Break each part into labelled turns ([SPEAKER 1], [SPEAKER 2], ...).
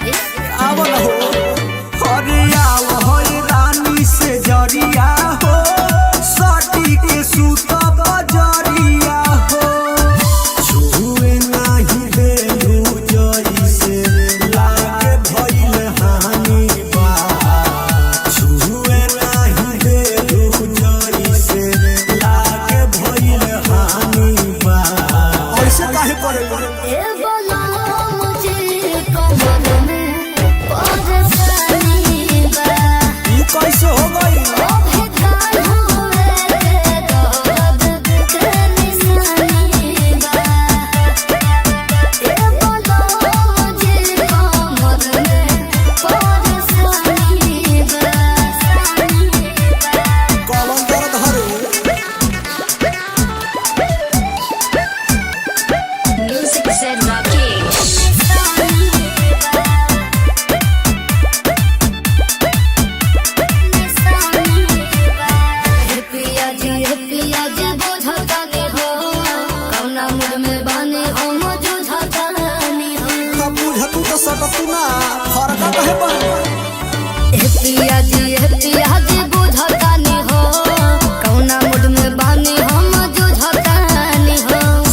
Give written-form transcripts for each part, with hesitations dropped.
[SPEAKER 1] दी
[SPEAKER 2] आवल हो हरिया हो रानी से जरिया हो सटी के सूत बजरिया हो छुए नाही देलू जइसे लागे भइल हानि बा छुए नाही देलू जइसे लागे भइल हानि बा ऐसे काहे करे
[SPEAKER 1] ए बोला मुझे कमर में परेशानी बा
[SPEAKER 2] ई कैसे हो गई
[SPEAKER 1] अभी काल हुए दर्द के निशानी बा ए बोला मुझे कमर में परेशानी बा
[SPEAKER 2] कलम दर्द हरे
[SPEAKER 1] Music said Rakesh.
[SPEAKER 2] बुझतू तो सकतू ना फरका कहे बन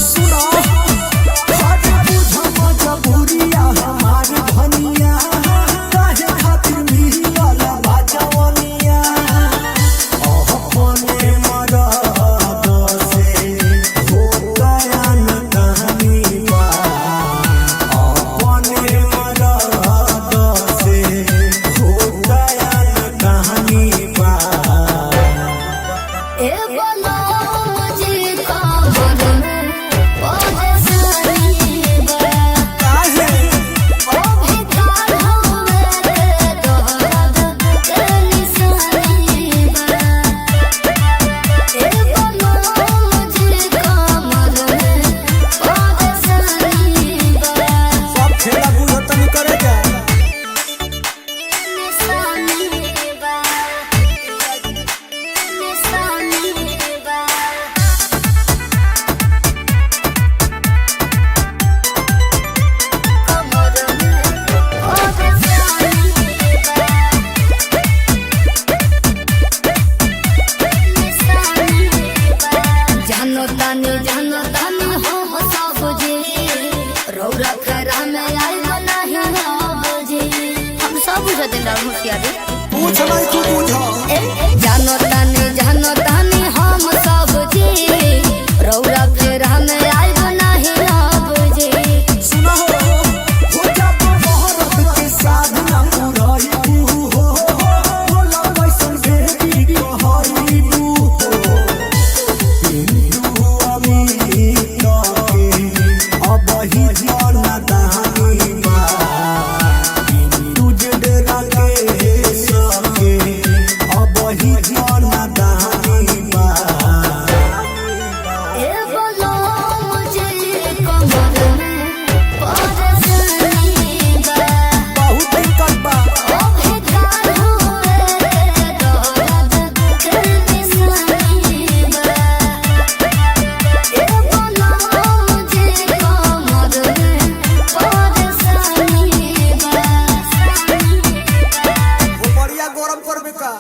[SPEAKER 2] सुना हट बुझ मजबूरिया हमार धनिया काहे खातिर मिलल बाजवनिया अपने मरद से हो गया न कहानी बा अपने मरद से हो गया न कहानी बा काहे सब खेला बुझत नहीं करे जा
[SPEAKER 1] जानो तानी हम सब जी रौरा खरा में आइल नहीं हम जी हम सब बुझते ना होशियारी
[SPEAKER 2] पूछ नहीं तू बुझ
[SPEAKER 1] जानो तानी हम सब जी रौरा खरा में आइल नहीं हम जी
[SPEAKER 2] सुना हो जब मोहब्बत के साधना पुराई तू हो बोला वैसन बेबी कहई तू हो पिंटू अमीर के अब ही जाना दानी बा तुझे डरा के सके अब ही जाना दानी बा
[SPEAKER 1] ए बोलो मुझे कमर में परेशानी बा
[SPEAKER 2] बहुत दिक्कत बा
[SPEAKER 1] अभी काल हुए दर्द के निशानी बा ए बोलो मुझे कमर में परेशानी बा
[SPEAKER 2] बढ़िया गरम करबे का